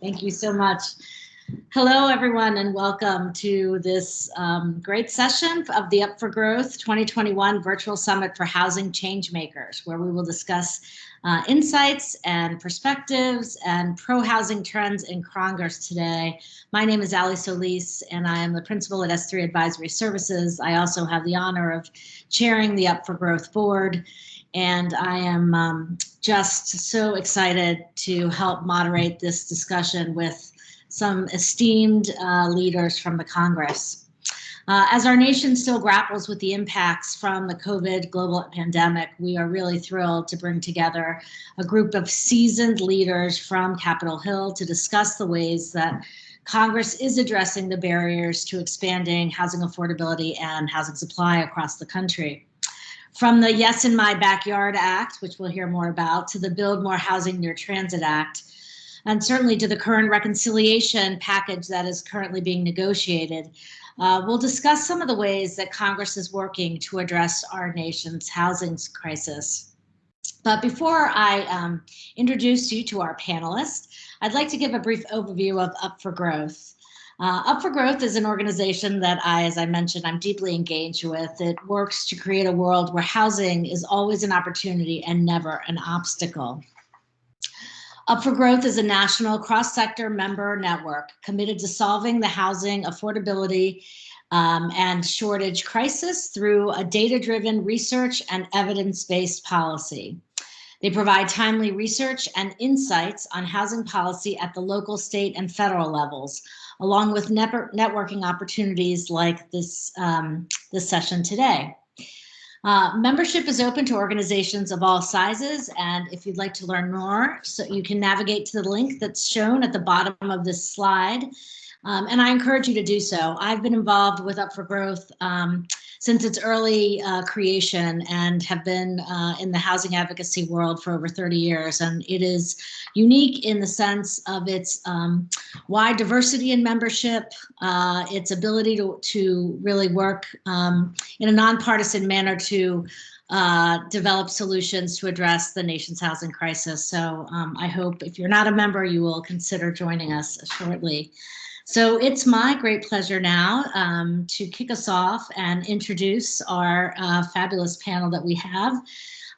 Thank you so much. Hello, everyone, and welcome to this great session of the Up for Growth 2021 Virtual Summit for Housing Changemakers, where we will discuss insights and perspectives and pro-housing trends in Congres today. My name is Gandarias-Solis, and I am the principal at S3 Advisory Services. I also have the honor of chairing the Up for Growth board, and I am just so excited to help moderate this discussion with some esteemed leaders from the Congress. As our nation still grapples with the impacts from the COVID global pandemic, we are really thrilled to bring together a group of seasoned leaders from Capitol Hill to discuss the ways that Congress is addressing the barriers to expanding housing affordability and housing supply across the country. From the Yes in My Backyard Act, which we'll hear more about, to the Build More Housing Near Transit Act, and certainly to the current reconciliation package that is currently being negotiated, we'll discuss some of the ways that Congress is working to address our nation's housing crisis. But before I introduce you to our panelists, I'd like to give a brief overview of Up for Growth. Up for Growth is an organization that as I mentioned, I'm deeply engaged with. It works to create a world where housing is always an opportunity and never an obstacle. Up for Growth is a national cross-sector member network committed to solving the housing affordability and shortage crisis through a data-driven research and evidence-based policy. They provide timely research and insights on housing policy at the local, state, and federal levels, along with networking opportunities like this session today. Membership is open to organizations of all sizes, and if you'd like to learn more, so you can navigate to the link that's shown at the bottom of this slide, and I encourage you to do so. I've been involved with Up for Growth since its early creation and have been in the housing advocacy world for over 30 years, and it is unique in the sense of its wide diversity in membership, its ability to really work in a nonpartisan manner to develop solutions to address the nation's housing crisis. So I hope if you're not a member, you will consider joining us shortly. So it's my great pleasure now to kick us off and introduce our fabulous panel that we have.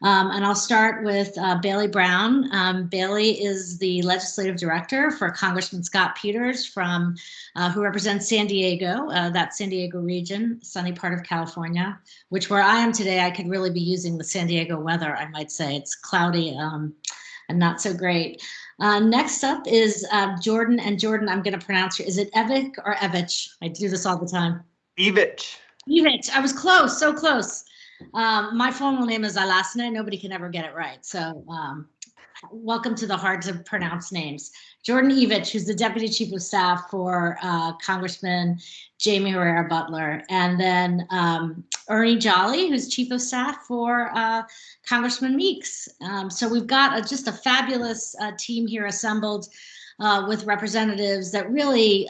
And I'll start with Baillee Brown. Baillee is the legislative director for Congressman Scott Peters who represents San Diego, that San Diego region, sunny part of California, which where I am today, I could really be using the San Diego weather, I might say. It's cloudy and not so great. Next up is Jordan, and Jordan, I'm going to pronounce it. Is it Evich or Evich? I do this all the time. Evich. Evich. I was close, so close. My formal name is Alasna. Nobody can ever get it right. So welcome to the hard to pronounce names. Jordan Evich, who's the Deputy Chief of Staff for Congressman Jaime Herrera Beutler, and then Ernie Jolly, who's Chief of Staff for Congressman Meeks. So we've got just a fabulous team here assembled with representatives that really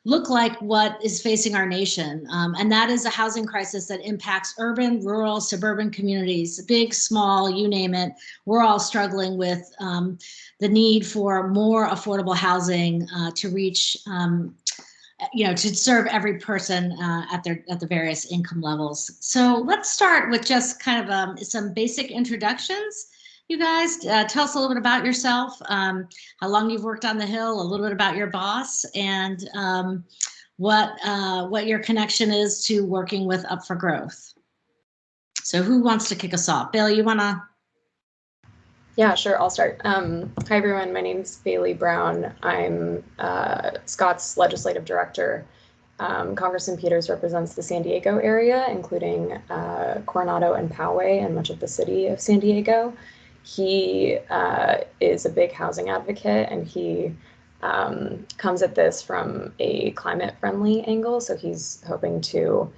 look like what is facing our nation. And that is a housing crisis that impacts urban, rural, suburban communities, big, small, you name it. We're all struggling with the need for more affordable housing to reach, to serve every person at the various income levels. So let's start with just kind of some basic introductions. You guys, tell us a little bit about yourself, how long you've worked on the Hill, a little bit about your boss, and what your connection is to working with Up for Growth. So who wants to kick us off? Baillee, you want to? Yeah, sure, I'll start. Hi, everyone. My name's Baillee Brown. I'm Scott's legislative director. Congressman Peters represents the San Diego area, including Coronado and Poway and much of the city of San Diego. He is a big housing advocate, and he comes at this from a climate-friendly angle. So he's hoping to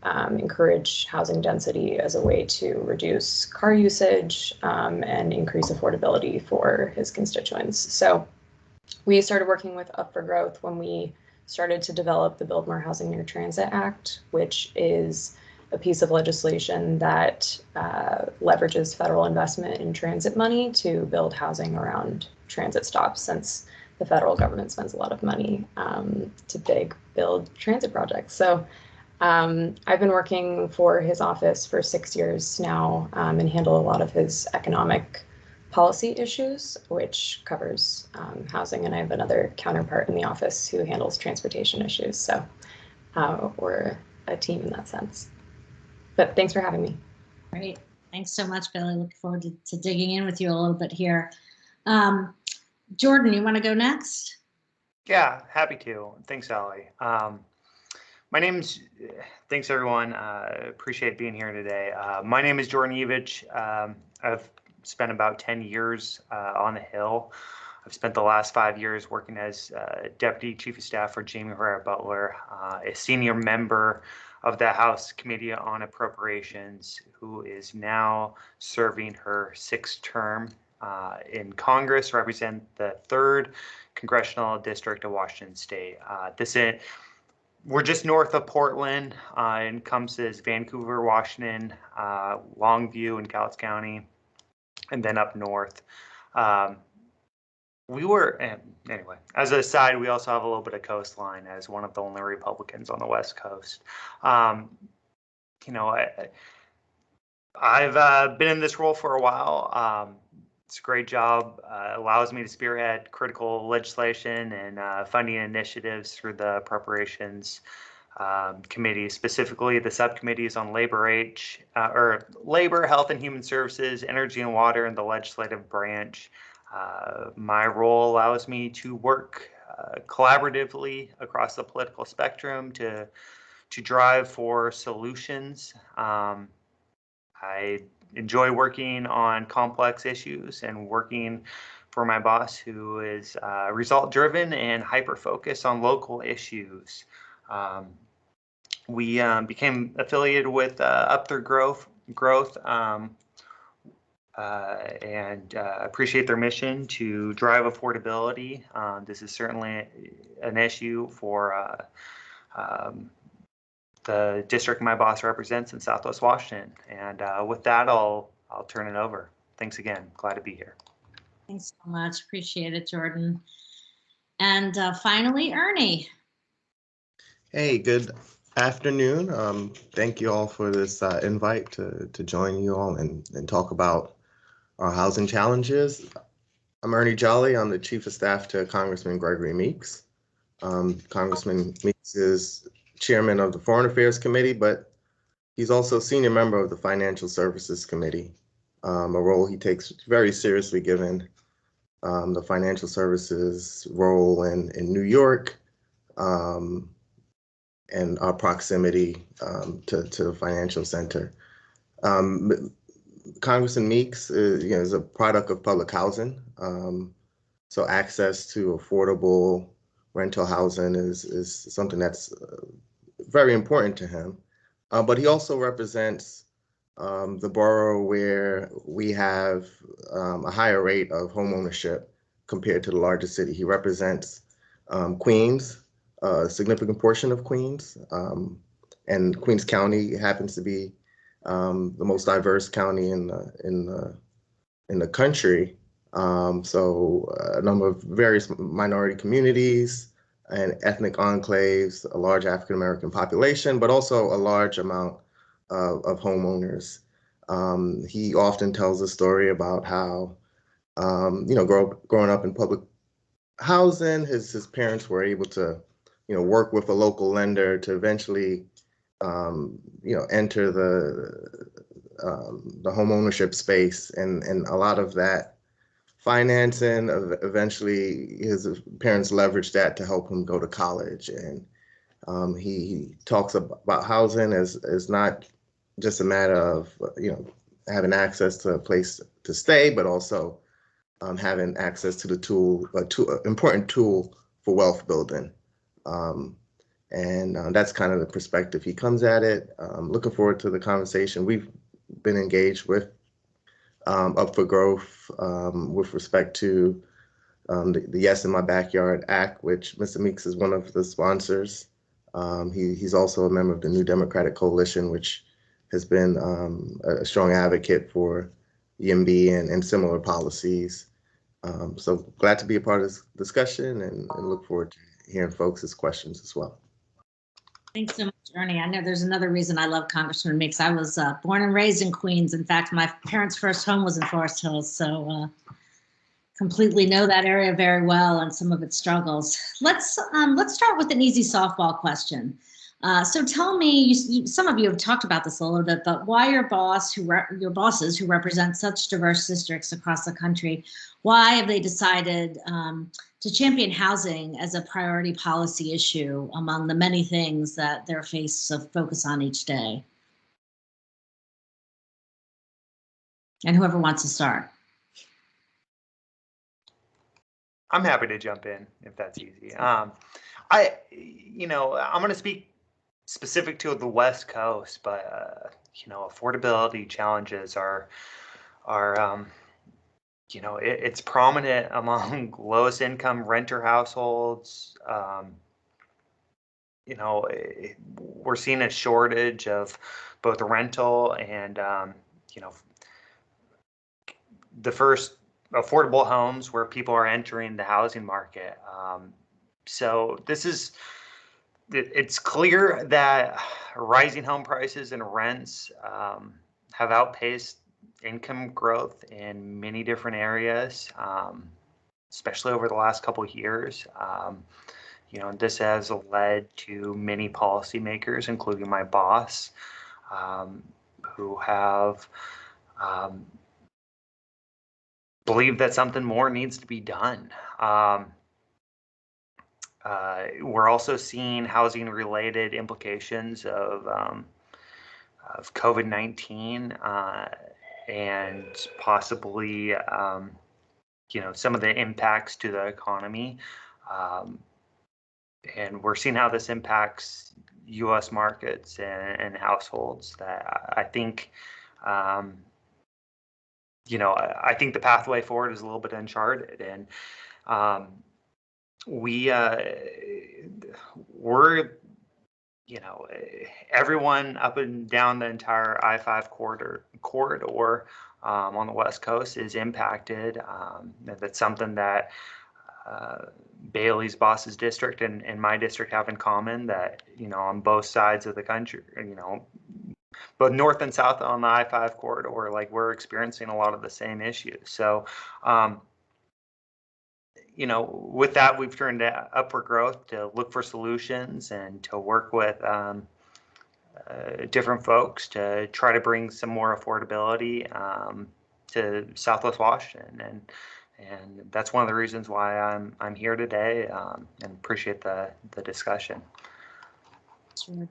encourage housing density as a way to reduce car usage and increase affordability for his constituents. So we started working with Up for Growth when we started to develop the Build More Housing Near Transit Act, which is a piece of legislation that leverages federal investment in transit money to build housing around transit stops, since the federal government spends a lot of money to build transit projects. So I've been working for his office for 6 years now and handle a lot of his economic policy issues, which covers housing. And I have another counterpart in the office who handles transportation issues. So we're a team in that sense. But thanks for having me. Great. Thanks so much, Baillee. Looking forward to digging in with you a little bit here. Jordan, you want to go next? Yeah, happy to. Thanks, Allie. Thanks everyone. Appreciate being here today. My name is Jordan Evich. I've spent about 10 years on the Hill. I've spent the last 5 years working as Deputy Chief of Staff for Jaime Herrera Beutler, a senior member of the House Committee on Appropriations, who is now serving her 6th term in Congress, represent the 3rd Congressional District of Washington State. We're just north of Portland, encompasses Vancouver, Washington, Longview in Cowlitz County, and then up north. Anyway, as an aside, we also have a little bit of coastline as one of the only Republicans on the West Coast. I've been in this role for a while. It's a great job. Allows me to spearhead critical legislation and funding initiatives through the appropriations committee, specifically the subcommittees on labor, health and human services, energy and water, and the legislative branch. My role allows me to work collaboratively across the political spectrum to drive for solutions. I enjoy working on complex issues and working for my boss, who is result-driven and hyper-focused on local issues. We became affiliated with Up Through Growth, and appreciate their mission to drive affordability. This is certainly an issue for the district my boss represents in Southwest Washington. And with that, I'll turn it over. Thanks again. Glad to be here. Thanks so much. Appreciate it, Jordan. And finally, Ernie. Hey, good afternoon. Thank you all for this invite to join you all and talk about our housing challenges. I'm Ernie Jolly. I'm the Chief of Staff to Congressman Gregory Meeks. Congressman Meeks is Chairman of the Foreign Affairs Committee, but he's also Senior Member of the Financial Services Committee, a role he takes very seriously given the financial services role in New York and our proximity to the financial center. Congressman Meeks is a product of public housing, so access to affordable rental housing is something that's very important to him. But he also represents the borough where we have a higher rate of home ownership compared to the largest city. He represents Queens, a significant portion of Queens, and Queens County happens to be the most diverse county in the country. So a number of various minority communities and ethnic enclaves, a large African American population, but also a large amount of homeowners. He often tells a story about how, growing up in public housing, his parents were able to, work with a local lender to eventually, enter the home ownership space, and a lot of that financing, eventually his parents leveraged that to help him go to college. And he talks about housing as not just a matter of, having access to a place to stay, but also having access to the important tool for wealth building. And that's kind of the perspective he comes at it. Looking forward to the conversation. We've been engaged with Up for Growth with respect to the Yes in My Backyard Act, which Mr. Meeks is one of the sponsors. He's also a member of the New Democratic Coalition, which has been a strong advocate for EMB and similar policies. So glad to be a part of this discussion and look forward to hearing folks' questions as well. Thanks so much, Ernie. I know there's another reason I love Congressman Meeks. I was born and raised in Queens. In fact, my parents' first home was in Forest Hills, so completely know that area very well and some of its struggles. Let's start with an easy softball question. So tell me, some of you have talked about this a little bit, but why your bosses who represent such diverse districts across the country, why have they decided to champion housing as a priority policy issue among the many things that they're faced to focus on each day? And whoever wants to start. I'm happy to jump in if that's easy. I'm going to speak specific to the West Coast, but affordability challenges are it's prominent among lowest income renter households. We're seeing a shortage of both rental and the first affordable homes where people are entering the housing market. So it's clear that rising home prices and rents have outpaced income growth in many different areas, especially over the last couple of years. This has led to many policymakers, including my boss, who have believed that something more needs to be done. We're also seeing housing-related implications of COVID-19 and possibly, some of the impacts to the economy. And we're seeing how this impacts U.S. markets and households. That I think, I think the pathway forward is a little bit uncharted, and we're everyone up and down the entire I-5 corridor on the West Coast is impacted. That's something that Baillee's boss's district and my district have in common, that on both sides of the country, both north and south on the I-5 corridor, like, we're experiencing a lot of the same issues. So with that, we've turned to Up for Growth to look for solutions and to work with different folks to try to bring some more affordability to Southwest Washington, and that's one of the reasons why I'm here today, and appreciate the discussion. What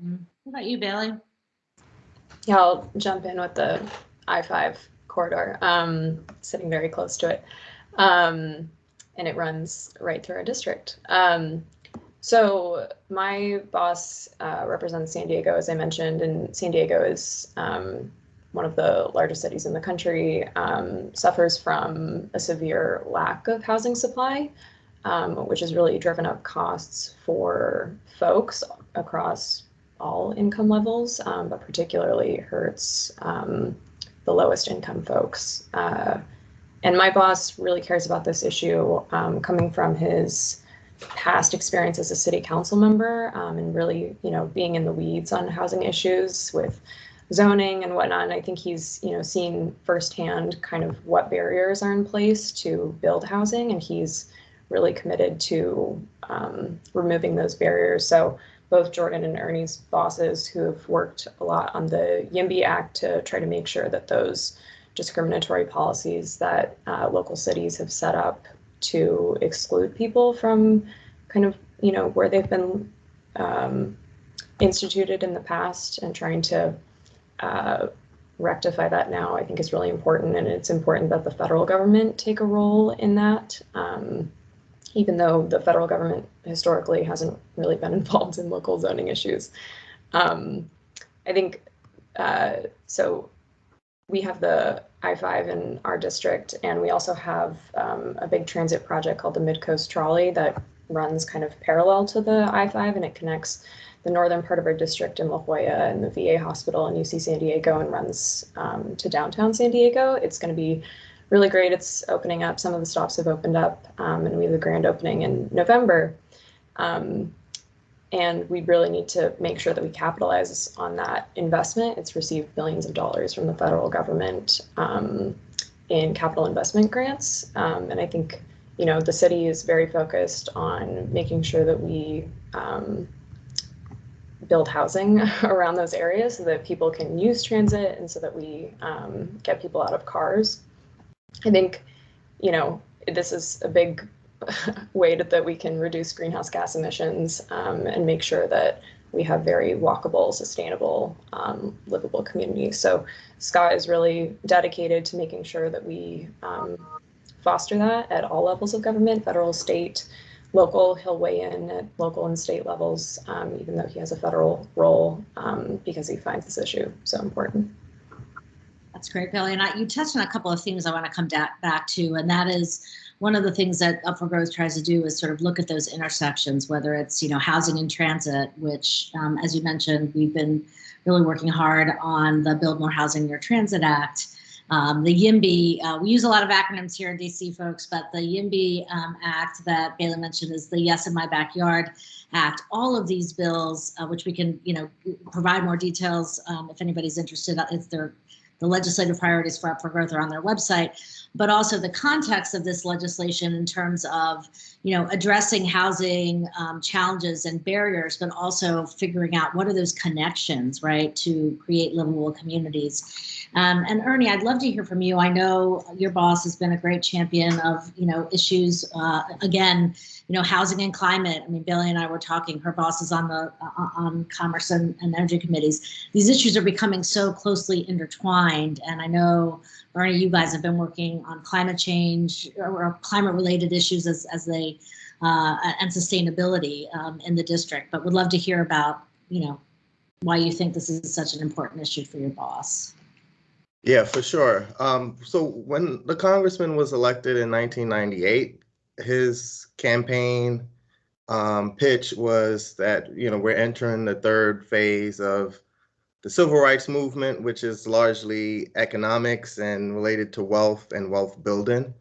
about you, Baillee? Yeah, I'll jump in with the I-5 corridor, sitting very close to it. And it runs right through our district. So my boss represents San Diego, as I mentioned, and San Diego is one of the largest cities in the country, suffers from a severe lack of housing supply, which has really driven up costs for folks across all income levels, but particularly hurts the lowest income folks. And my boss really cares about this issue, coming from his past experience as a city council member, and really, being in the weeds on housing issues with zoning and whatnot. And I think he's, seen firsthand kind of what barriers are in place to build housing, and he's really committed to removing those barriers. So both Jordan and Ernie's bosses, who have worked a lot on the YIMBY Act to try to make sure that those discriminatory policies that local cities have set up to exclude people from kind of, where they've been instituted in the past, and trying to rectify that now, I think is really important. And it's important that the federal government take a role in that, even though the federal government historically hasn't really been involved in local zoning issues. I think, so we have the I-5 in our district, and we also have a big transit project called the Mid-Coast Trolley that runs kind of parallel to the I-5, and it connects the northern part of our district in La Jolla and the VA hospital in UC San Diego, and runs to downtown San Diego. It's going to be really great. It's opening up. Some of the stops have opened up, and we have the grand opening in November. And we really need to make sure that we capitalize on that investment. It's received billions of dollars from the federal government in capital investment grants. And I think, you know, the city is very focused on making sure that we build housing around those areas so that people can use transit and so that we get people out of cars. I think, you know, this is a big way that we can reduce greenhouse gas emissions and make sure that we have very walkable, sustainable, livable communities. So Scott is really dedicated to making sure that we foster that at all levels of government, federal, state, local. He'll weigh in at local and state levels, even though he has a federal role, because he finds this issue so important. That's great, Baillee. And you touched on a couple of things I want to come back to, and that is one of the things that Up for Growth tries to do is sort of look at those intersections, whether it's, you know, housing and transit, which, as you mentioned, we've been really working hard on the Build More Housing Near Transit Act. The YIMBY, we use a lot of acronyms here in DC, folks, but the YIMBY Act that Baillee mentioned is the Yes in My Backyard Act. All of these bills, which we can, you know, provide more details if anybody's interested, if they're the legislative priorities for Up for Growth are on their website, but also the context of this legislation in terms of, you know, addressing housing challenges and barriers, but also figuring out what are those connections, right, to create livable communities. And Ernie, I'd love to hear from you. I know your boss has been a great champion of, you know, issues, again, you know, housing and climate. I mean, Baillee and I were talking, her boss is on the on Commerce and Energy committees. These issues are becoming so closely intertwined. And I know, Ernie, you guys have been working on climate change or climate related issues as they and sustainability in the district, but would love to hear about, you know, why you think this is such an important issue for your boss. Yeah, for sure. So when the congressman was elected in 1998, his campaign pitch was that, you know, we're entering the third phase of the civil rights movement, which is largely economics and related to wealth and wealth building.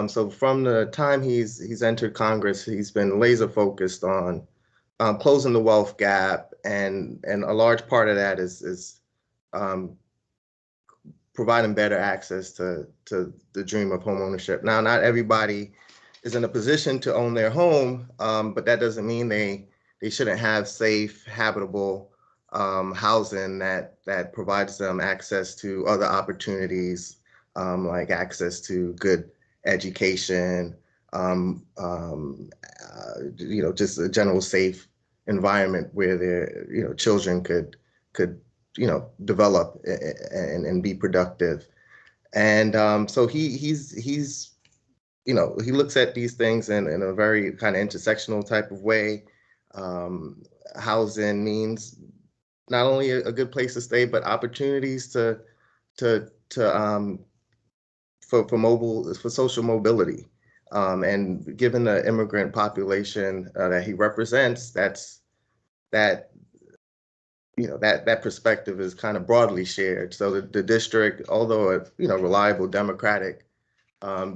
So from the time he's entered Congress, he's been laser focused on closing the wealth gap, and a large part of that is providing better access to the dream of home ownership. Now, not everybody is in a position to own their home, but that doesn't mean they shouldn't have safe, habitable housing that provides them access to other opportunities, like access to good education, you know, just a general safe environment where their, you know, children could you know, develop and be productive. And so he's you know, he looks at these things in a very kind of intersectional type of way. Housing means not only a good place to stay, but opportunities for social mobility. And given the immigrant population that he represents, that perspective is kind of broadly shared. So the district, although a, you know, reliable Democratic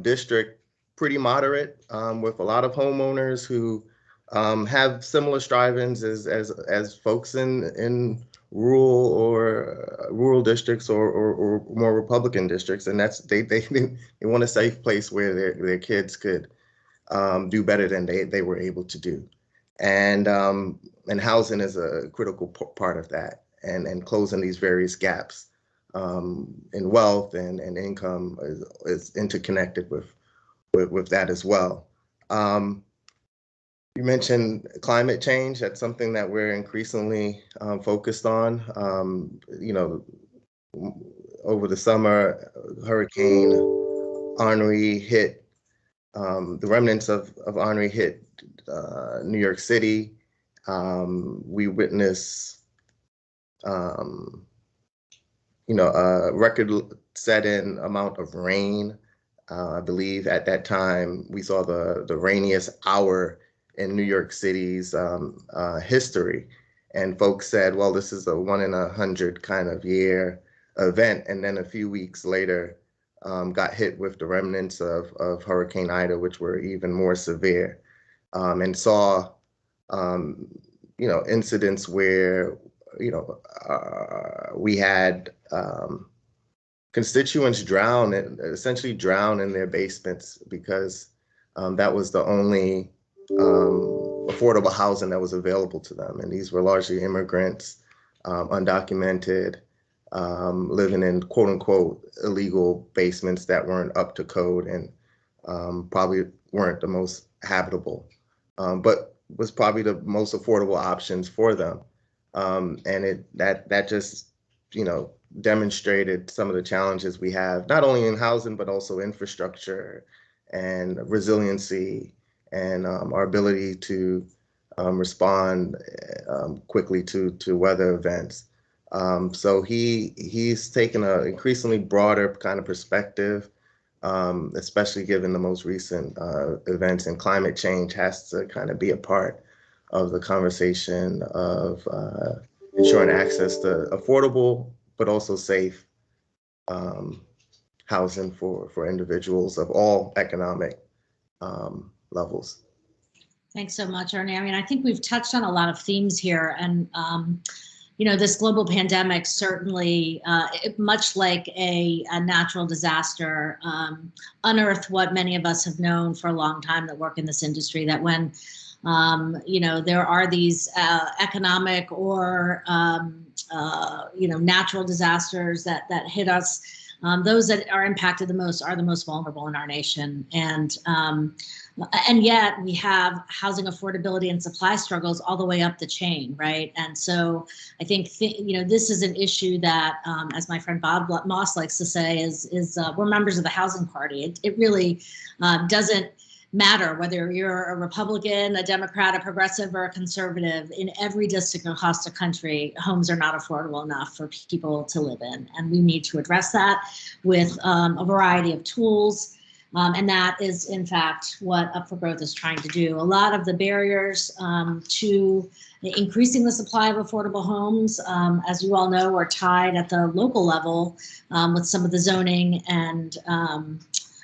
district, pretty moderate, with a lot of homeowners who have similar strivings as folks in rural districts or more Republican districts, and that's they want a safe place where their kids could do better than they were able to do. And housing is a critical part of that, and closing these various gaps in wealth and income is interconnected with that as well. You mentioned climate change. That's something that we're increasingly focused on. You know, over the summer, Hurricane Ernie hit, the remnants of Ernie hit New York City. We witnessed, you know, a record-setting amount of rain. I believe at that time we saw the rainiest hour in New York City's history, and folks said, "Well, this is a 1 in 100 kind of year event." And then a few weeks later, got hit with the remnants of Hurricane Ida, which were even more severe, and saw, incidents where, we had constituents essentially drown in their basements because that was the only affordable housing that was available to them. And these were largely immigrants, undocumented, living in quote unquote illegal basements that weren't up to code and probably weren't the most habitable, but was probably the most affordable options for them. And that just, demonstrated some of the challenges we have, not only in housing, but also infrastructure and resiliency and our ability to respond quickly to weather events. So he's taken an increasingly broader kind of perspective, especially given the most recent events, and climate change has to kind of be a part of the conversation of ensuring access to affordable but also safe housing for individuals of all economic levels. Thanks so much, Ernie. I mean, I think we've touched on a lot of themes here, and this global pandemic certainly, much like a natural disaster, unearthed what many of us have known for a long time that work in this industry, that when there are these economic or natural disasters that hit us, those that are impacted the most are the most vulnerable in our nation. And yet we have housing affordability and supply struggles all the way up the chain, right? And so I think this is an issue that, as my friend Bob Moss likes to say, is we're members of the housing party. It really doesn't matter whether you're a Republican, a Democrat, a progressive, or a conservative. In every district across the country, homes are not affordable enough for people to live in. And we need to address that with a variety of tools. And that is, in fact, what Up for Growth is trying to do. A lot of the barriers to increasing the supply of affordable homes, as you all know, are tied at the local level with some of the zoning and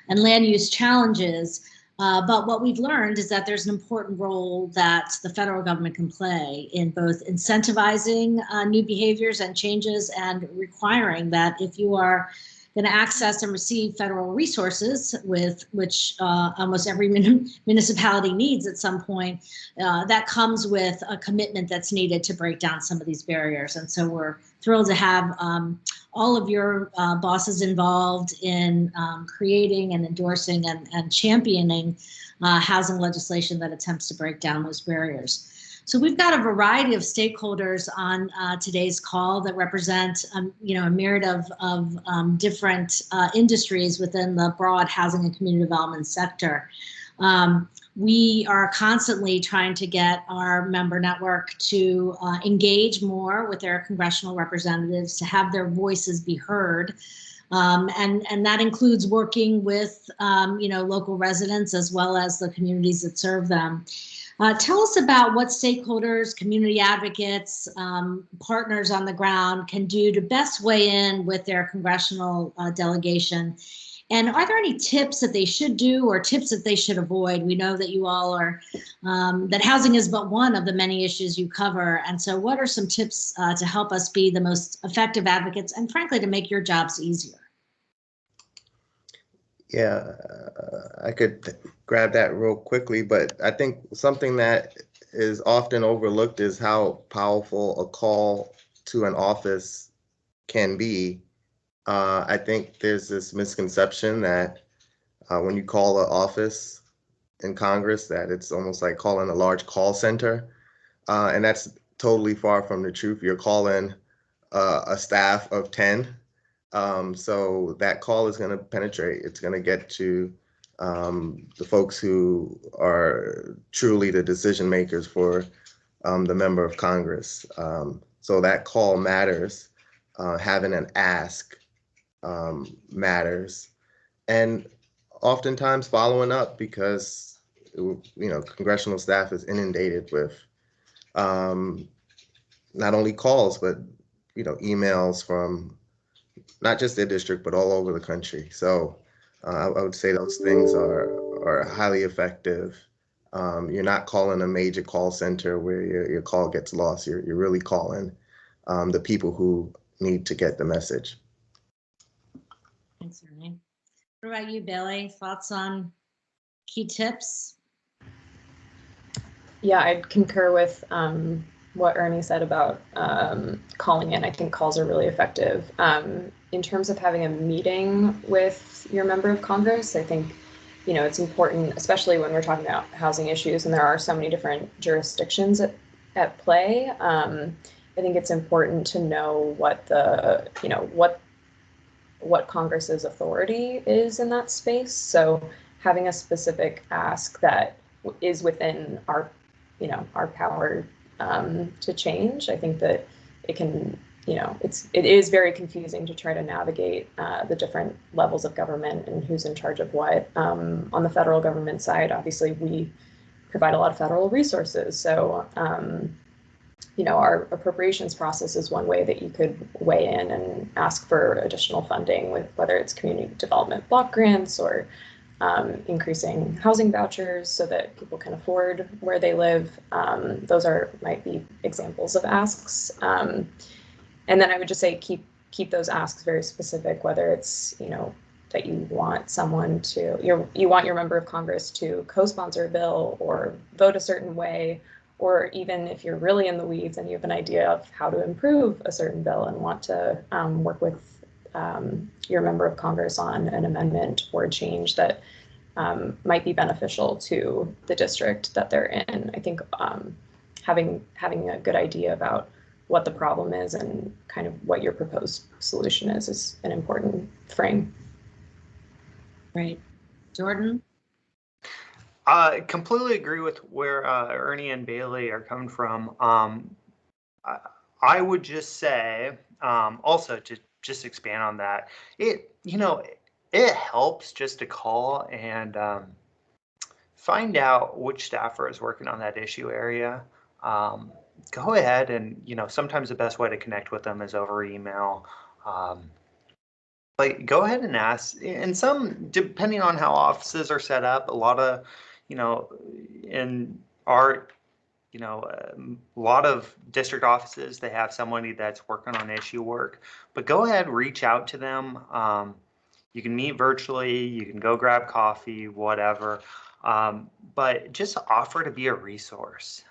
land use challenges. But what we've learned is that there's an important role that the federal government can play in both incentivizing new behaviors and changes, and requiring that if you are going to access and receive federal resources, with which almost every municipality needs at some point, that comes with a commitment that's needed to break down some of these barriers. And so we're thrilled to have all of your bosses involved in creating and endorsing and championing housing legislation that attempts to break down those barriers. So we've got a variety of stakeholders on today's call that represent, a myriad of different industries within the broad housing and community development sector. We are constantly trying to get our member network to engage more with their congressional representatives, to have their voices be heard. And that includes working with, local residents as well as the communities that serve them. Tell us about what stakeholders, community advocates, partners on the ground can do to best weigh in with their congressional delegation. And are there any tips that they should do or tips that they should avoid? We know that you all are, that housing is but one of the many issues you cover. And so what are some tips to help us be the most effective advocates and frankly, to make your jobs easier? Yeah, I could grab that real quickly, but I think something that is often overlooked is how powerful a call to an office can be. I think there's this misconception that when you call an office in Congress, that it's almost like calling a large call center. And that's totally far from the truth. You're calling a staff of 10. So that call is going to penetrate. It's going to get to the folks who are truly the decision makers for the member of Congress. So that call matters. Having an ask matters. And oftentimes following up, because congressional staff is inundated with not only calls, but emails from not just their district, but all over the country. So I would say those things are highly effective. You're not calling a major call center where your call gets lost. You're really calling the people who need to get the message. Thanks, Ernie. What about you, Baillee? Thoughts on key tips? Yeah, I'd concur with what Ernie said about calling in. I think calls are really effective. In terms of having a meeting with your member of Congress, I think, you know, it's important, especially when we're talking about housing issues and there are so many different jurisdictions at play. I think it's important to know what the, you know, what Congress's authority is in that space. So having a specific ask that is within our, you know, our power to change. I think that it can, you know, it is very confusing to try to navigate the different levels of government and who's in charge of what. On the federal government side, obviously we provide a lot of federal resources. So, you know, our appropriations process is one way that you could weigh in and ask for additional funding, with whether it's community development block grants or increasing housing vouchers so that people can afford where they live. Those might be examples of asks. And then I would just say keep those asks very specific, whether it's, you know, that you want someone to, you want your member of Congress to co-sponsor a bill or vote a certain way, or even if you're really in the weeds and you have an idea of how to improve a certain bill and want to work with your member of Congress on an amendment or a change that might be beneficial to the district that they're in. I think having a good idea about what the problem is and kind of what your proposed solution is an important frame. Right. Jordan? I completely agree with where Ernie and Baillee are coming from. I would just say, also to just expand on that, you know, it helps just to call and find out which staffer is working on that issue area. Go ahead and, you know, sometimes the best way to connect with them is over email. Like, go ahead and ask. And some, depending on how offices are set up, a lot of, you know, in our, you know, a lot of district offices, they have somebody that's working on issue work. But go ahead, reach out to them. You can meet virtually, you can go grab coffee, whatever. But just offer to be a resource.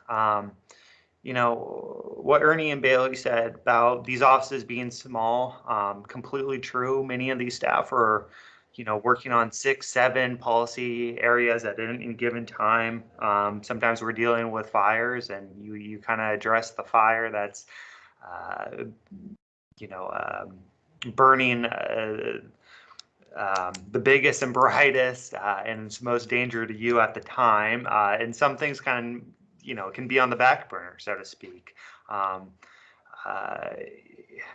You know, what Ernie and Baillee said about these offices being small, completely true. Many of these staff are, you know, working on 6, 7 policy areas at any given time. Sometimes we're dealing with fires, and you kind of address the fire that's, you know, burning the biggest and brightest and it's most danger to you at the time. And some things you know, can be on the back burner, so to speak.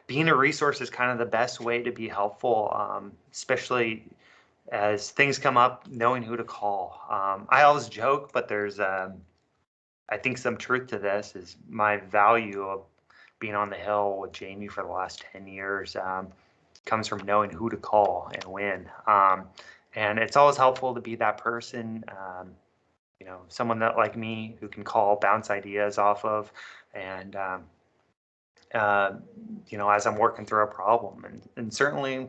Being a resource is kind of the best way to be helpful, especially as things come up, knowing who to call. I always joke, but there's, I think, some truth to this. Is my value of being on the Hill with Jaime for the last 10 years comes from knowing who to call and when. And it's always helpful to be that person, you know, someone that like me who can call, bounce ideas off of, and you know, as I'm working through a problem. And certainly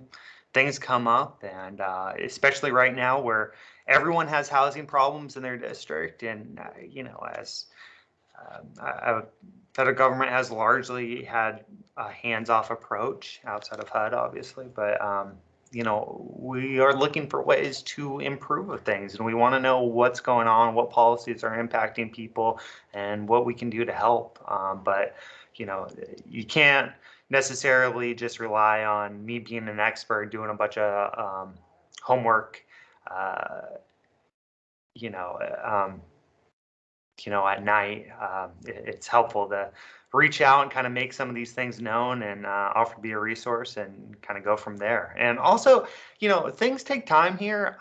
things come up, and especially right now where everyone has housing problems in their district, and you know, as federal government has largely had a hands-off approach outside of HUD, obviously, but you know, we are looking for ways to improve things, and we want to know what's going on, what policies are impacting people, and what we can do to help. But you know, you can't necessarily just rely on me being an expert doing a bunch of homework, you know, at night. It's helpful to reach out and kind of make some of these things known and offer to be a resource and kind of go from there. And also, you know, things take time here.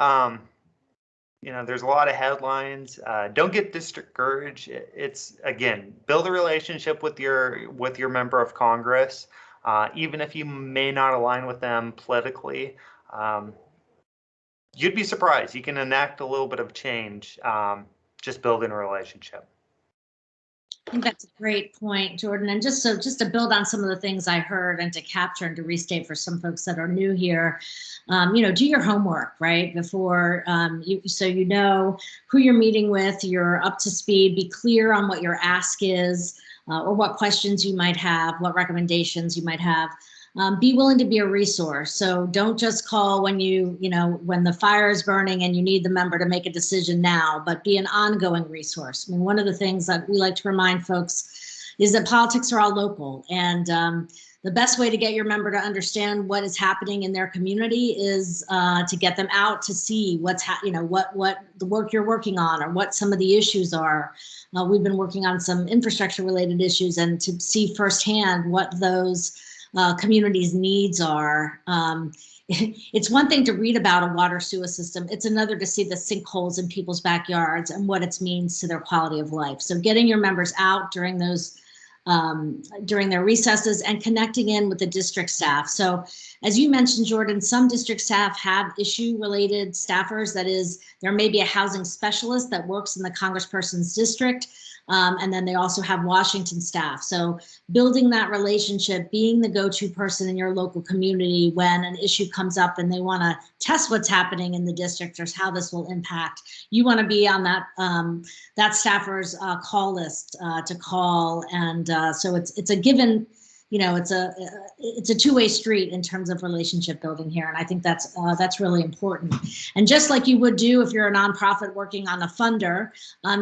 You know, there's a lot of headlines. Don't get discouraged. It's, again, build a relationship with your member of Congress. even if you may not align with them politically. You'd be surprised. You can enact a little bit of change just building a relationship. I think that's a great point, Jordan. And just to build on some of the things I heard and to capture and to restate for some folks that are new here, do your homework, right? Before so you know who you're meeting with, you're up to speed, be clear on what your ask is or what questions you might have, what recommendations you might have. Be willing to be a resource. So don't just call when when the fire is burning and you need the member to make a decision now, but be an ongoing resource. I mean, one of the things that we like to remind folks is that politics are all local, and the best way to get your member to understand what is happening in their community is to get them out to see what's what the work you're working on or what some of the issues are. We've been working on some infrastructure related issues, and to see firsthand what those communities' needs are. It's one thing to read about a water sewer system. It's another to see the sinkholes in people's backyards and what it means to their quality of life. So getting your members out during those during their recesses and connecting in with the district staff. So as you mentioned, Jordan, some district staff have issue-related staffers. That is, there may be a housing specialist that works in the congressperson's district. And then they also have Washington staff. So building that relationship, being the go-to person in your local community when an issue comes up and they want to test what's happening in the district or how this will impact, you want to be on that staffer's call list to call. And so it's a given. It's a two-way street in terms of relationship building here, and I think that's really important. And just like you would do if you're a nonprofit working on a funder,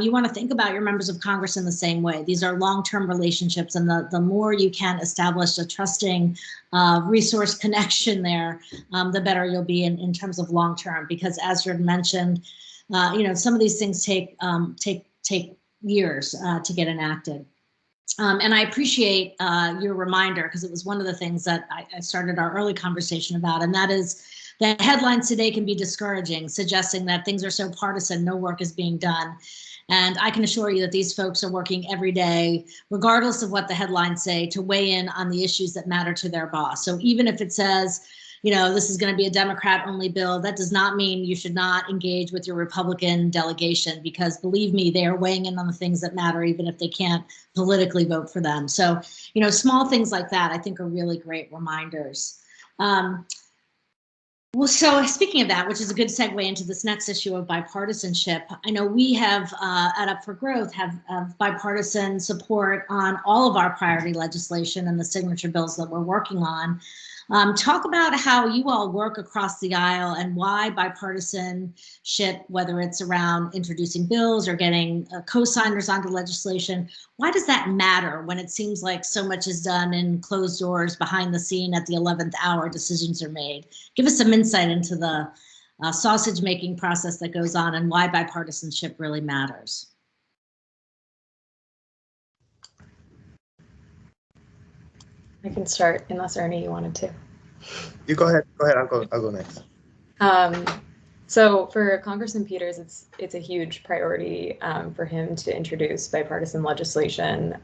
you want to think about your members of Congress in the same way. These are long-term relationships, and the more you can establish a trusting resource connection there, the better you'll be in terms of long-term. Because as you mentioned, some of these things take years to get enacted. And I appreciate your reminder, because it was one of the things that I started our early conversation about, and that is that headlines today can be discouraging, suggesting that things are so partisan, no work is being done. And I can assure you that these folks are working every day, regardless of what the headlines say, to weigh in on the issues that matter to their boss. So even if it says, this is going to be a Democrat-only bill, that does not mean you should not engage with your Republican delegation, because believe me, they are weighing in on the things that matter, even if they can't politically vote for them. So, small things like that, I think, are really great reminders. Well, so speaking of that, which is a good segue into this next issue of bipartisanship, I know we have at Up for Growth have bipartisan support on all of our priority legislation and the signature bills that we're working on. Talk about how you all work across the aisle and why bipartisanship, whether it's around introducing bills or getting co-signers onto legislation, why does that matter when it seems like so much is done in closed doors, behind the scene, at the 11th hour, decisions are made? Give us some insight into the sausage making process that goes on and why bipartisanship really matters. I can start, unless Ernie, you wanted to. You go ahead. Go ahead. I'll go next. So for Congressman Peters, it's a huge priority for him to introduce bipartisan legislation.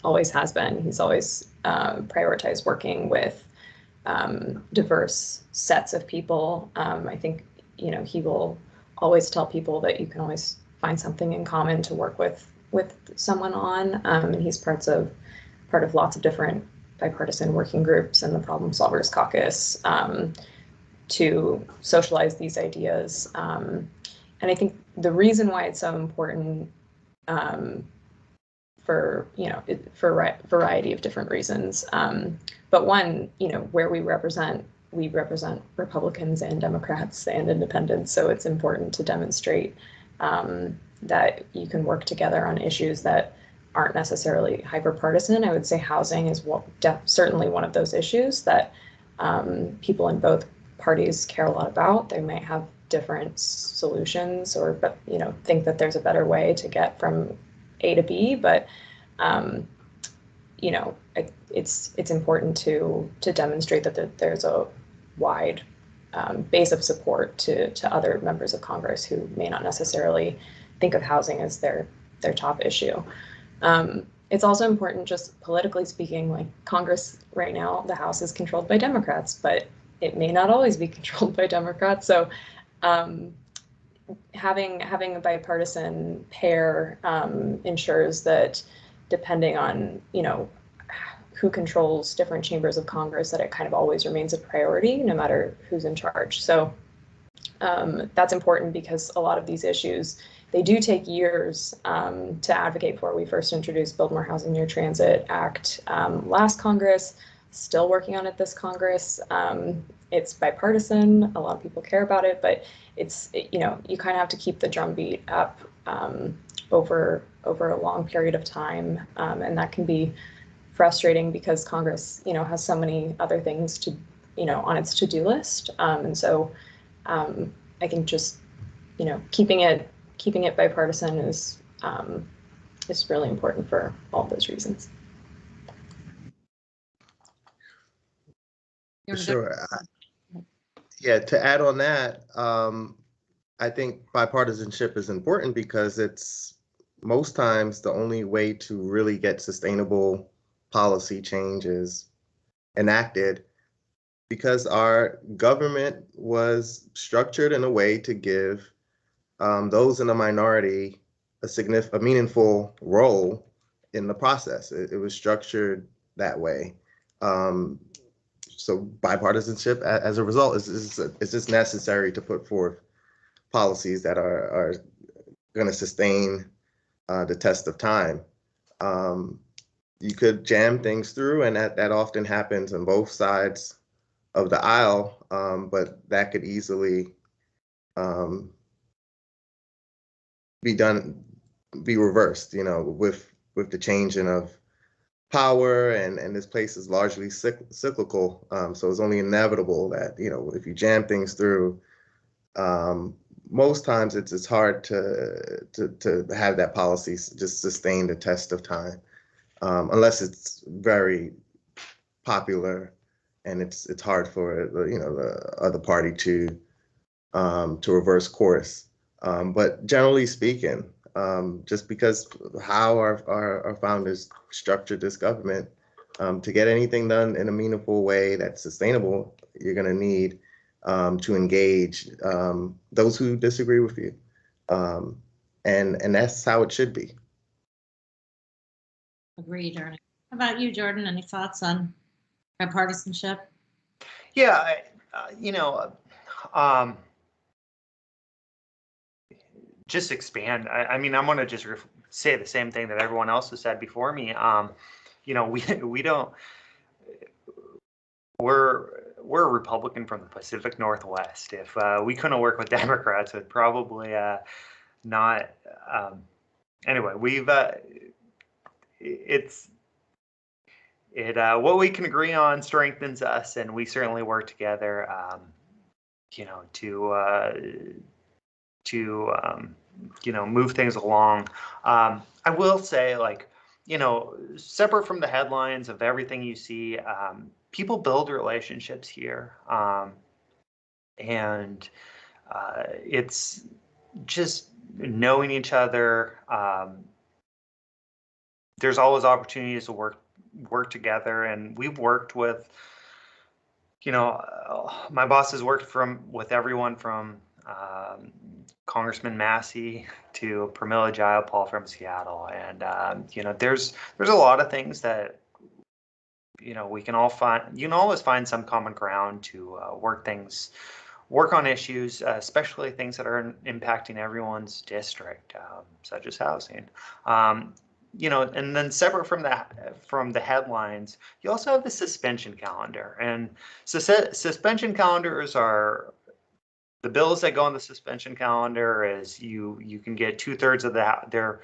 Always has been. He's always prioritized working with diverse sets of people. I think he will always tell people that you can always find something in common to work with someone on. And he's part of lots of different bipartisan working groups and the Problem Solvers Caucus to socialize these ideas. And I think the reason why it's so important for a variety of different reasons. But one, where we represent Republicans and Democrats and independents. So it's important to demonstrate that you can work together on issues that aren't necessarily hyper-partisan. I would say housing is certainly one of those issues that people in both parties care a lot about. They might have different solutions but think that there's a better way to get from A to B, but it's important to demonstrate that there's a wide base of support to other members of Congress who may not necessarily think of housing as their top issue. It's also important, just politically speaking, like Congress right now, the House is controlled by Democrats, but it may not always be controlled by Democrats. So having a bipartisan pair ensures that depending on, who controls different chambers of Congress, that it kind of always remains a priority no matter who's in charge. So that's important because a lot of these issues, they do take years to advocate for. We first introduced Build More Housing Near Transit Act last Congress, still working on it this Congress. It's bipartisan, a lot of people care about it, but you kind of have to keep the drumbeat up over a long period of time, and that can be frustrating because Congress, has so many other things to, on its to-do list, and so I think just, keeping it bipartisan is really important for all of those reasons. Sure. Yeah, to add on that, I think bipartisanship is important because it's most times the only way to really get sustainable policy changes enacted, because our government was structured in a way to give those in the minority a meaningful role in the process. It was structured that way. So bipartisanship, as a result, is just necessary to put forth policies that are going to sustain the test of time. You could jam things through, and that often happens on both sides of the aisle, but that could easily be reversed, with the changing of power, and this place is largely cyclical. So it's only inevitable that, if you jam things through, most times it's hard to have that policy just sustain the test of time, unless it's very popular and it's hard for the other party to reverse course. But generally speaking, just because how our founders structured this government, to get anything done in a meaningful way that's sustainable, you're going to need to engage those who disagree with you, and that's how it should be. Agreed, Ernie. How about you, Jordan? Any thoughts on bipartisanship? Yeah, just expand. I mean, I'm going to just say the same thing that everyone else has said before me. We don't. We're a Republican from the Pacific Northwest. If we couldn't work with Democrats, we'd probably not. Anyway, we've what we can agree on strengthens us, and we certainly work together. To move things along. I will say, separate from the headlines of everything you see, people build relationships here, and it's just knowing each other. There's always opportunities to work together, and we've worked with, my boss has worked with everyone from Congressman Massey to Pramila Jayapal from Seattle, and there's a lot of things that we can all find. You can always find some common ground to work on issues, especially things that are impacting everyone's district, such as housing. And then separate from the headlines, you also have the suspension calendar, and suspension calendars are the bills that go on the suspension calendar. Is you can get 2/3 of that. They're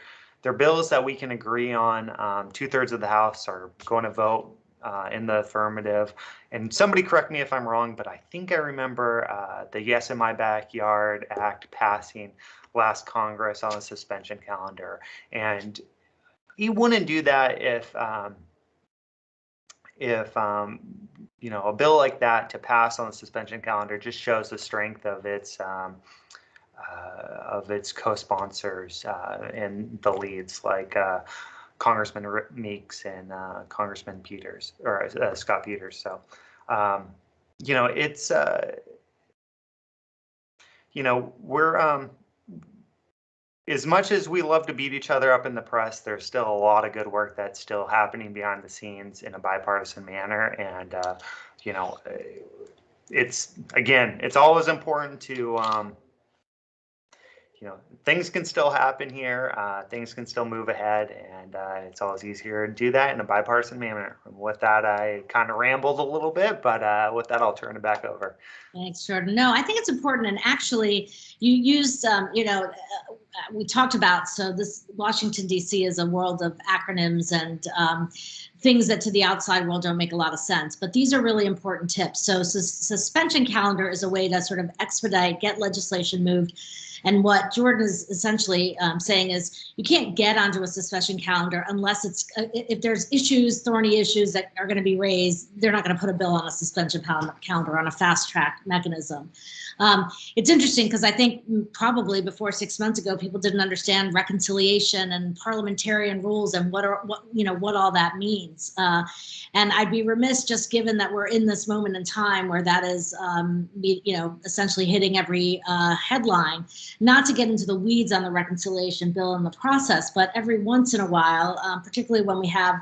bills that we can agree on. 2/3 of the House are going to vote in the affirmative. And somebody correct me if I'm wrong, but I think I remember the Yes in My Backyard Act passing last Congress on the suspension calendar. And he wouldn't do that if a bill like that to pass on the suspension calendar just shows the strength of its co-sponsors and the leads, like Congressman Meeks and Congressman Peters, or Scott Peters. So, it's, we're, as much as we love to beat each other up in the press, there's still a lot of good work that's still happening behind the scenes in a bipartisan manner. And, it's always important to, things can still happen here. Things can still move ahead, and it's always easier to do that in a bipartisan manner. And with that, I kind of rambled a little bit, but with that, I'll turn it back over. Thanks, Jordan. No, I think it's important. And actually, you used, we talked about, so this Washington, D.C. is a world of acronyms and things that to the outside world don't make a lot of sense. But these are really important tips. So suspension calendar is a way to sort of expedite, get legislation moved. And what Jordan is essentially saying is you can't get onto a suspension calendar unless if there's thorny issues that are going to be raised, they're not going to put a bill on a suspension calendar on a fast track mechanism. It's interesting because I think probably before 6 months ago, people didn't understand reconciliation and parliamentarian rules and what all that means. And I'd be remiss, just given that we're in this moment in time where that is, essentially hitting every headline, not to get into the weeds on the reconciliation bill and the process, but every once in a while, particularly when we have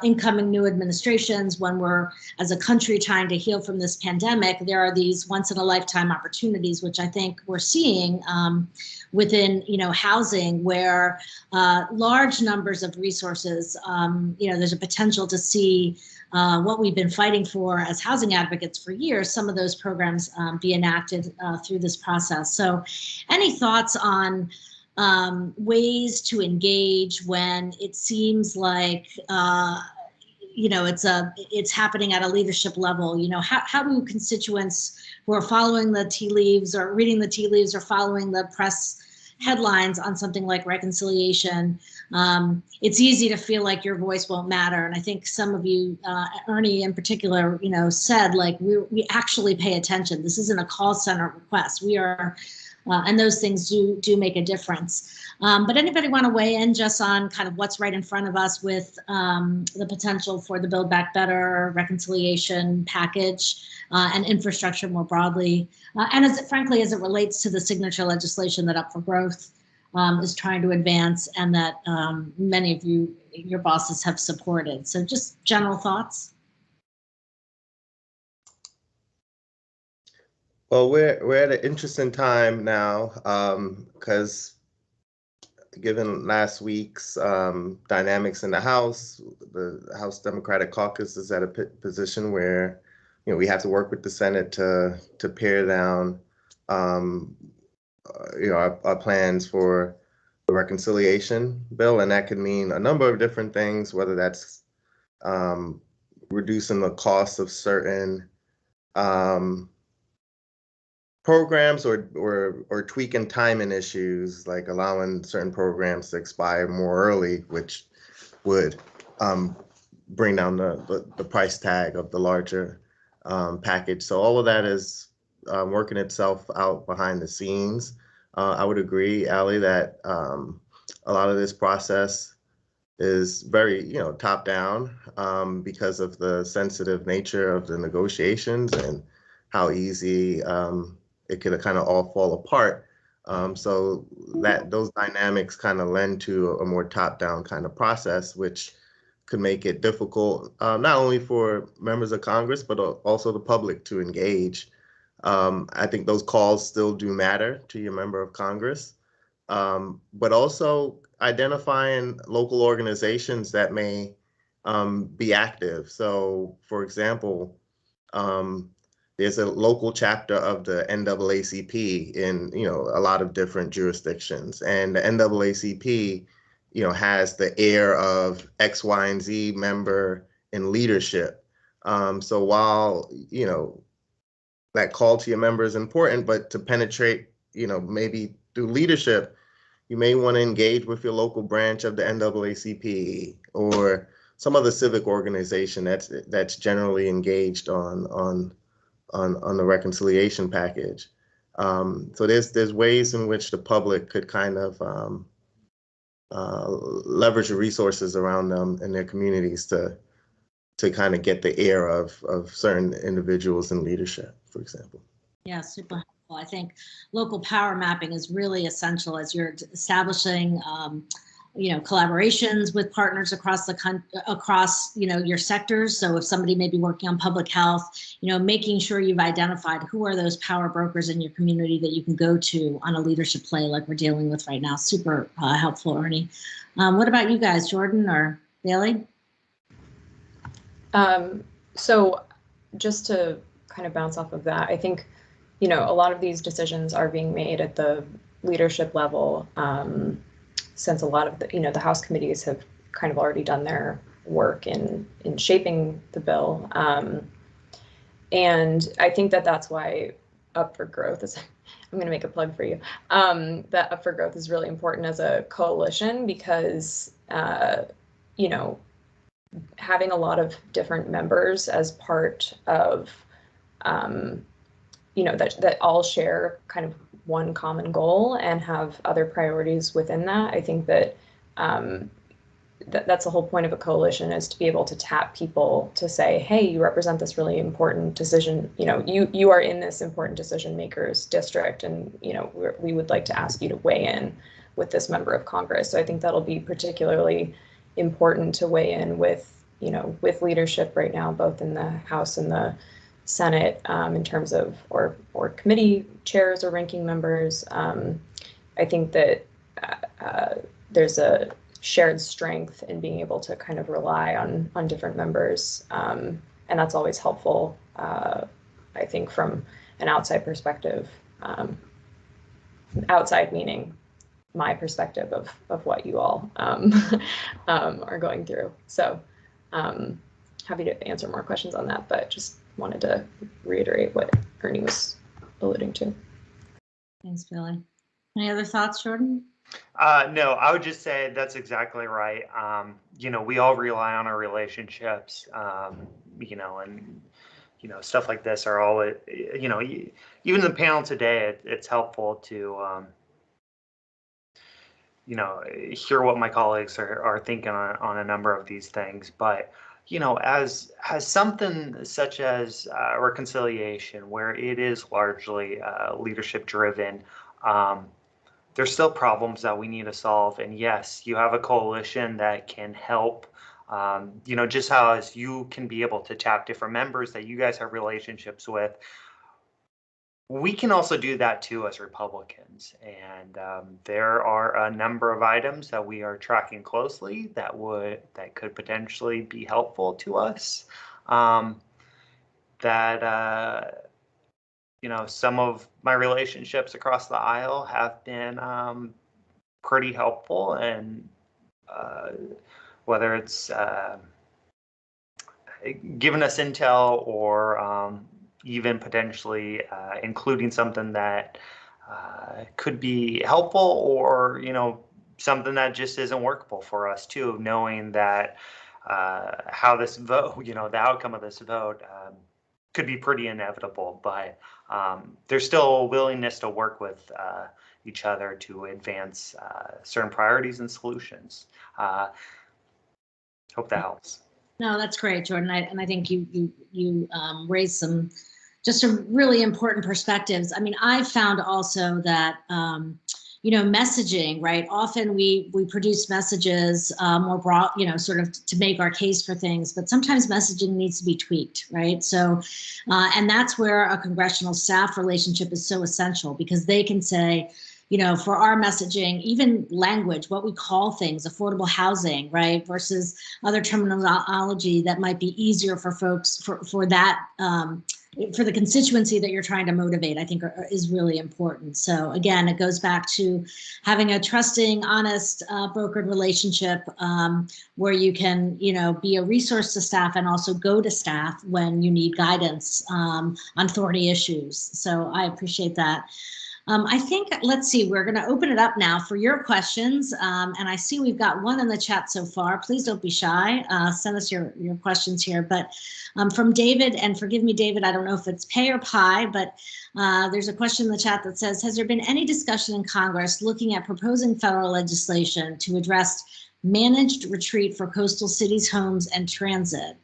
incoming new administrations, when we're as a country trying to heal from this pandemic, there are these once in a lifetime opportunities, which I think we're seeing within, housing, where large numbers of resources, there's a potential to see what we've been fighting for as housing advocates for years, some of those programs be enacted through this process. So any thoughts on ways to engage when it seems like it's happening at a leadership level? How do constituents who are following the tea leaves or reading the tea leaves or following the press headlines on something like reconciliation, it's easy to feel like your voice won't matter. And I think some of you, Ernie in particular, said like we actually pay attention. This isn't a call center request. We are. And those things do make a difference. But anybody want to weigh in just on kind of what's right in front of us with the potential for the Build Back Better reconciliation package and infrastructure more broadly, and as it relates to the signature legislation that Up for Growth is trying to advance and that many of your bosses have supported. So just general thoughts. Well, we're at an interesting time now because given last week's dynamics in the House Democratic Caucus is at a position where we have to work with the Senate to pare down our plans for the reconciliation bill, and that could mean a number of different things, whether that's reducing the cost of certain programs or tweaking timing issues, like allowing certain programs to expire more early, which would bring down the price tag of the larger package. So all of that is working itself out behind the scenes. I would agree, Allie, that a lot of this process is very, top down because of the sensitive nature of the negotiations and how easy it could kind of all fall apart. So that those dynamics kind of lend to a more top-down kind of process, which could make it difficult, not only for members of Congress, but also the public to engage. I think those calls still do matter to your member of Congress, but also identifying local organizations that may be active. So, for example, there's a local chapter of the NAACP in a lot of different jurisdictions, and the NAACP has the air of X, Y, and Z member in leadership. So while that call to your member is important, but to penetrate maybe through leadership, you may want to engage with your local branch of the NAACP or some other civic organization that's generally engaged on the reconciliation package. So there's ways in which the public could kind of leverage the resources around them in their communities to kind of get the ear of certain individuals in leadership, for example. Yeah, super helpful. I think local power mapping is really essential as you're establishing, collaborations with partners across the country, across, your sectors. So if somebody may be working on public health, making sure you've identified who are those power brokers in your community that you can go to on a leadership play like we're dealing with right now. Super helpful, Ernie. What about you guys, Jordan or Baillee? So just to kind of bounce off of that, I think, a lot of these decisions are being made at the leadership level, since a lot of the House committees have kind of already done their work in shaping the bill. And I think that's why Up for Growth is, I'm going to make a plug for you, that Up for Growth is really important as a coalition because, having a lot of different members as part of, that all share kind of one common goal and have other priorities within that. I think that that's the whole point of a coalition, is to be able to tap people to say, hey, you represent this really important decision, you are in this important decision makers district, and we would like to ask you to weigh in with this member of Congress. So I think that'll be particularly important to weigh in with with leadership right now, both in the House and the Senate, in terms of or committee chairs or ranking members. I think that there's a shared strength in being able to kind of rely on different members, and that's always helpful. I think from an outside perspective, outside meaning my perspective of what you all are going through. So happy to answer more questions on that, but just wanted to reiterate what Ernie was alluding to. Thanks, Baillee. Any other thoughts, Jordan? No, I would just say that's exactly right. We all rely on our relationships, and stuff like this are all, even the panel today, it's helpful to, hear what my colleagues are thinking on a number of these things. But, as something such as reconciliation, where it is largely leadership driven, there's still problems that we need to solve. And yes, you have a coalition that can help, just how as you can be able to tap different members that you guys have relationships with. We can also do that too as Republicans. And there are a number of items that we are tracking closely that could potentially be helpful to us. Some of my relationships across the aisle have been pretty helpful, and whether it's giving us intel or even potentially including something that could be helpful, or something that just isn't workable for us too, knowing that how this vote, the outcome of this vote could be pretty inevitable, but there's still a willingness to work with each other to advance certain priorities and solutions. Hope that helps. No, that's great, Jordan. And I think you raised some just some really important perspectives. I mean, I've found also that messaging, right? Often we produce messages more broad, sort of to make our case for things, but sometimes messaging needs to be tweaked, right? So, and that's where a congressional staff relationship is so essential, because they can say, for our messaging, even language, what we call things, affordable housing, right, versus other terminology that might be easier for folks for that. For the constituency that you're trying to motivate, I think is really important. So again, it goes back to having a trusting, honest, brokered relationship where you can, be a resource to staff and also go to staff when you need guidance on thorny issues. So I appreciate that. I think, let's see, we're going to open it up now for your questions. And I see we've got one in the chat so far. Please don't be shy. Send us your questions here. But from David, and forgive me, David, I don't know if it's pay or pie, but there's a question in the chat that says, has there been any discussion in Congress looking at proposing federal legislation to address managed retreat for coastal cities, homes, and transit?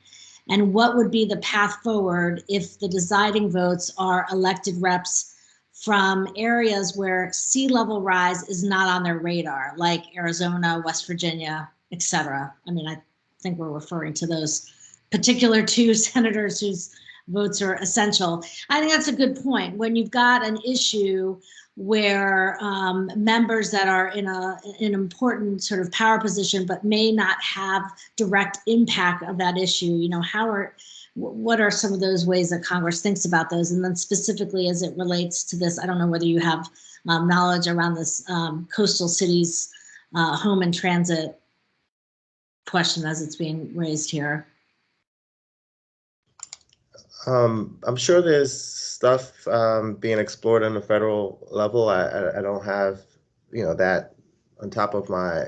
And what would be the path forward if the deciding votes are elected reps from areas where sea level rise is not on their radar, like Arizona, West Virginia, et cetera? I mean, I think we're referring to those particular two senators whose votes are essential. I think that's a good point. When you've got an issue where members that are in an important sort of power position but may not have direct impact of that issue, you know, what are some of those ways that Congress thinks about those? And then specifically as it relates to this, I don't know whether you have knowledge around this coastal cities home and transit question as it's being raised here. I'm sure there's stuff being explored on the federal level. I don't have, you know, that on top of my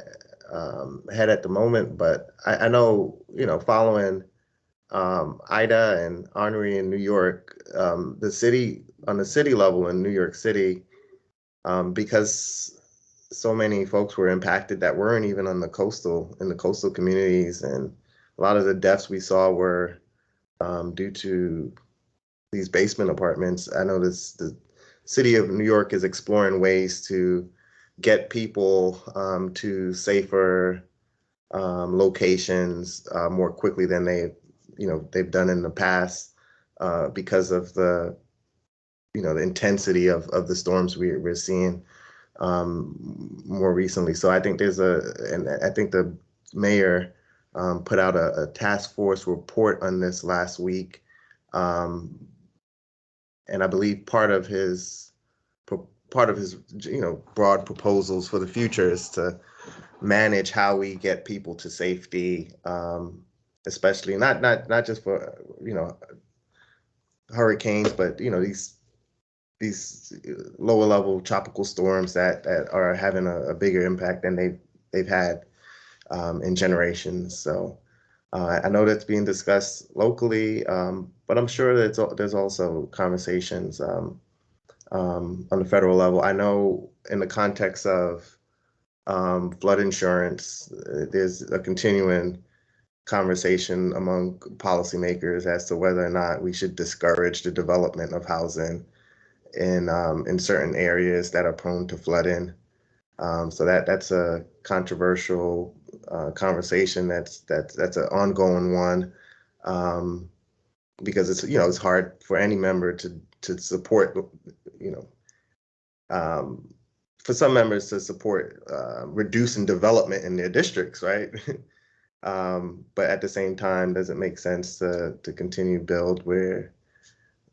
head at the moment, but I know, you know, following Ida and Ernie in New York, the city, on the city level in New York City, because so many folks were impacted that weren't even on the coastal communities, and a lot of the deaths we saw were due to these basement apartments. I know the city of New York is exploring ways to get people to safer locations more quickly than they've done in the past because of the intensity of the storms we're seeing more recently. So I think and I think the mayor put out a task force report on this last week, and I believe part of his broad proposals for the future is to manage how we get people to safety, especially not just for hurricanes, but these lower level tropical storms that are having a bigger impact than they've had in generations. So I know that's being discussed locally, but I'm sure that there's also conversations on the federal level. I know in the context of flood insurance, there's a continuing conversation among policymakers as to whether or not we should discourage the development of housing in certain areas that are prone to flooding. So that's a controversial conversation. That's an ongoing one, because it's hard for any member to support, for some members to support reducing development in their districts, right? But at the same time, does it make sense to continue build where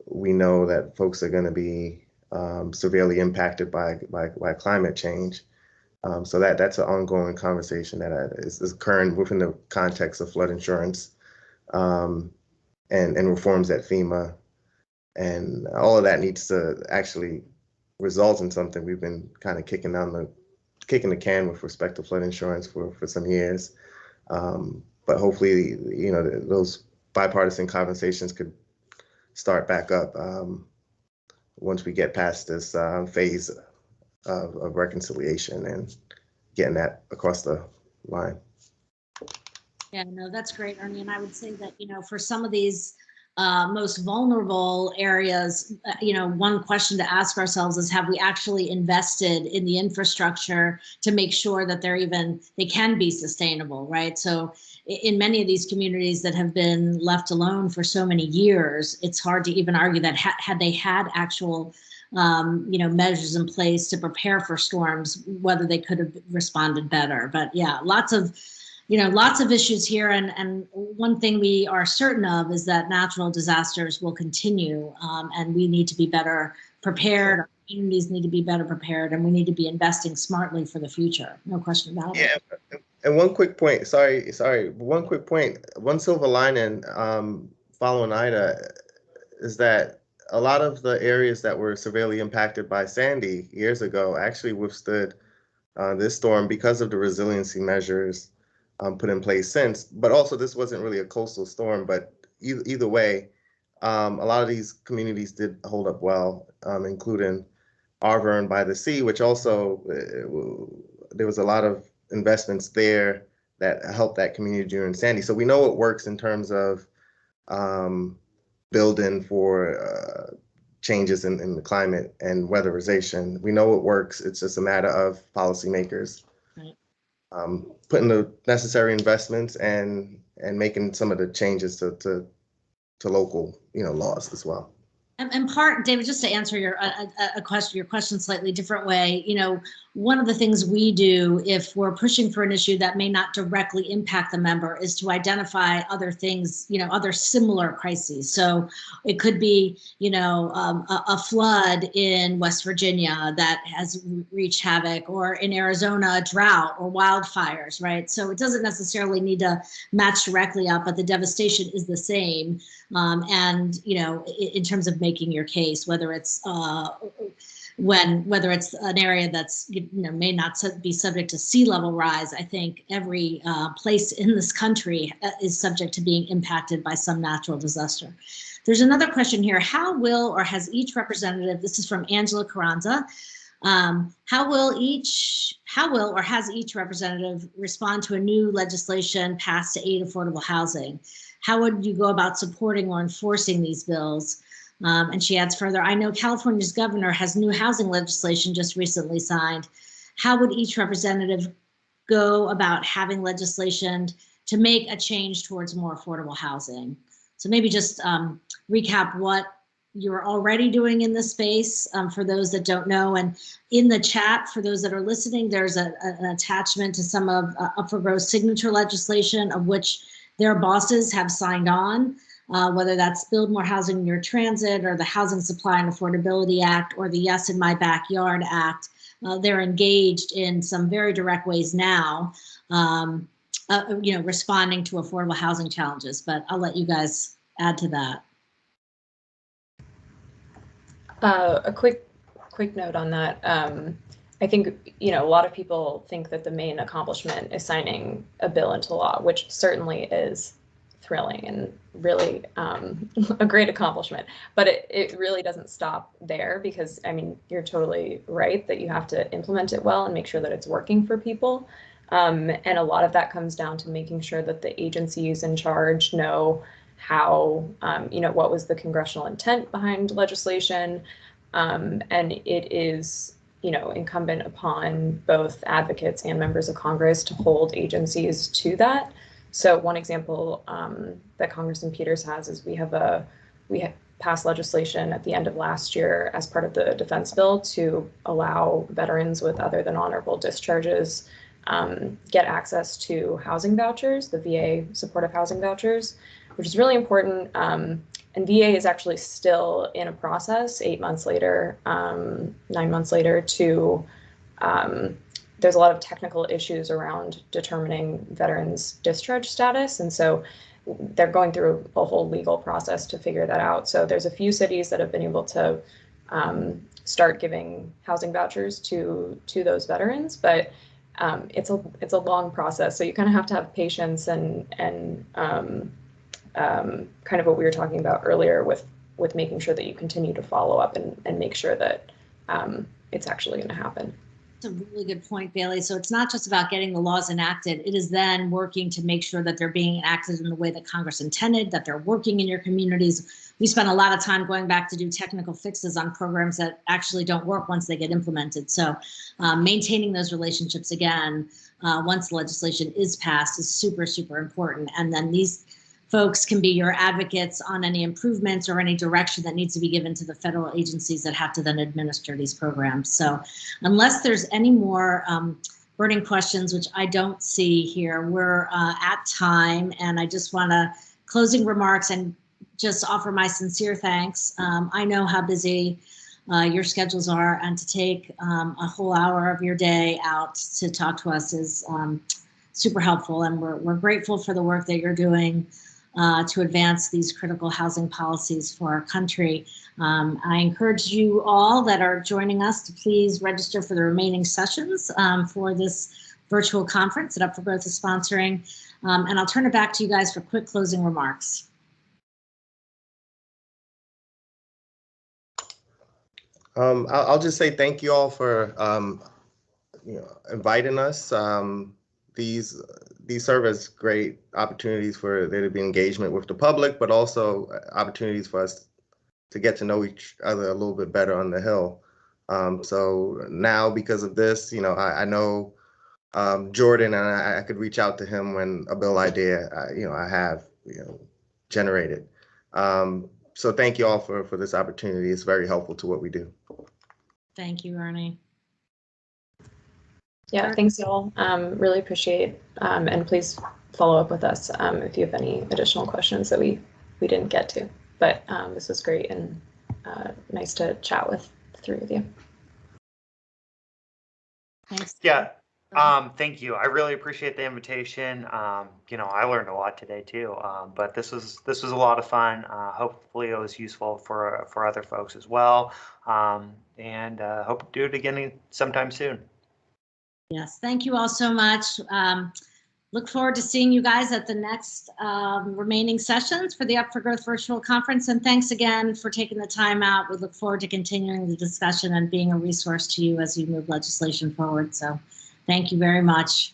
we know that folks are going to be severely impacted by climate change? So that's an ongoing conversation that is occurring within the context of flood insurance and reforms at FEMA, and all of that needs to actually result in something. We've been kind of kicking the can with respect to flood insurance for some years, but hopefully those bipartisan conversations could start back up once we get past this phase of reconciliation and getting that across the line. Yeah, no, that's great, Ernie. And I would say that, for some of these most vulnerable areas, one question to ask ourselves is, have we actually invested in the infrastructure to make sure that they can be sustainable, right? So in many of these communities that have been left alone for so many years, it's hard to even argue that had they had actual measures in place to prepare for storms, whether they could have responded better. But yeah, lots of issues here. And one thing we are certain of is that natural disasters will continue, and we need to be better prepared. Our communities need to be better prepared, and we need to be investing smartly for the future. No question about it. Yeah. And one quick point, one silver lining following Ida is that a lot of the areas that were severely impacted by Sandy years ago actually withstood this storm because of the resiliency measures put in place since. But also, this wasn't really a coastal storm, but either way, a lot of these communities did hold up well, including Arverne by the Sea, which also, there was a lot of investments there that helped that community during Sandy. So we know it works in terms of building for changes in the climate and weatherization. We know it works. It's just a matter of policymakers putting the necessary investments and making some of the changes to local laws as well. And part, David, just to answer your question slightly different way, one of the things we do if we're pushing for an issue that may not directly impact the member is to identify other things, other similar crises. So it could be, a flood in West Virginia that has wreaked havoc, or in Arizona, a drought or wildfires, right? So it doesn't necessarily need to match directly up, but the devastation is the same. And, in terms of making your case, whether it's whether it's an area that's may not be subject to sea level rise, I think every place in this country is subject to being impacted by some natural disaster. There's another question here. How will or has each representative, this is from Angela Carranza, how will or has each representative respond to a new legislation passed to aid affordable housing? How would you go about supporting or enforcing these bills? And she adds further, I know California's governor has new housing legislation just recently signed. How would each representative go about having legislation to make a change towards more affordable housing? So maybe just recap what you're already doing in this space for those that don't know. And in the chat, for those that are listening, there's an attachment to some of Up for Growth signature legislation, of which their bosses have signed on, whether that's Build More Housing Near Transit or the Housing Supply and Affordability Act or the Yes in My Backyard Act. They're engaged in some very direct ways now, responding to affordable housing challenges. But I'll let you guys add to that. A quick note on that. I think, a lot of people think that the main accomplishment is signing a bill into law, which certainly is thrilling and really a great accomplishment. But it really doesn't stop there, because, you're totally right that you have to implement it well and make sure that it's working for people. And a lot of that comes down to making sure that the agencies in charge know how, what was the congressional intent behind legislation. And it is, incumbent upon both advocates and members of Congress to hold agencies to that. So one example that Congressman Peters has is we passed legislation at the end of last year as part of the defense bill to allow veterans with other than honorable discharges get access to housing vouchers, the VA supportive housing vouchers, which is really important. And VA is actually still in a process 8 months later, 9 months later to, there's a lot of technical issues around determining veterans' discharge status. And so they're going through a whole legal process to figure that out. So there's a few cities that have been able to start giving housing vouchers to those veterans, but it's a long process. So you kind of have to have patience and kind of what we were talking about earlier with making sure that you continue to follow up and make sure that it's actually going to happen. That's a really good point, Baillee. So it's not just about getting the laws enacted. It is then working to make sure that they're being enacted in the way that Congress intended, that they're working in your communities. We spend a lot of time going back to do technical fixes on programs that actually don't work once they get implemented. So maintaining those relationships again, once legislation is passed, is super, super important. And then these folks can be your advocates on any improvements or any direction that needs to be given to the federal agencies that have to then administer these programs. So unless there's any more burning questions, which I don't see here, we're at time, and I just want to closing remarks and just offer my sincere thanks. I know how busy your schedules are, and to take a whole hour of your day out to talk to us is super helpful, and we're grateful for the work that you're doing. to advance these critical housing policies for our country. I encourage you all that are joining us to please register for the remaining sessions for this virtual conference that Up for Growth is sponsoring. And I'll turn it back to you guys for quick closing remarks. I'll just say thank you all for inviting us. These serve as great opportunities for there to be engagement with the public, but also opportunities for us to get to know each other a little bit better on the Hill. So now, because of this, I know Jordan, and I could reach out to him when a bill idea I have generated. So thank you all for this opportunity. It's very helpful to what we do. Thank you, Ernie. Yeah, thanks y'all. Really appreciate, and please follow up with us if you have any additional questions that we didn't get to. But this was great and nice to chat with the three of you. Thanks. Yeah. Thank you. I really appreciate the invitation. I learned a lot today too. But this was a lot of fun. Hopefully it was useful for other folks as well. And hope to do it again sometime soon. Yes, thank you all so much. Look forward to seeing you guys at the next remaining sessions for the Up for Growth virtual conference. And thanks again for taking the time out. We look forward to continuing the discussion and being a resource to you as you move legislation forward. So thank you very much.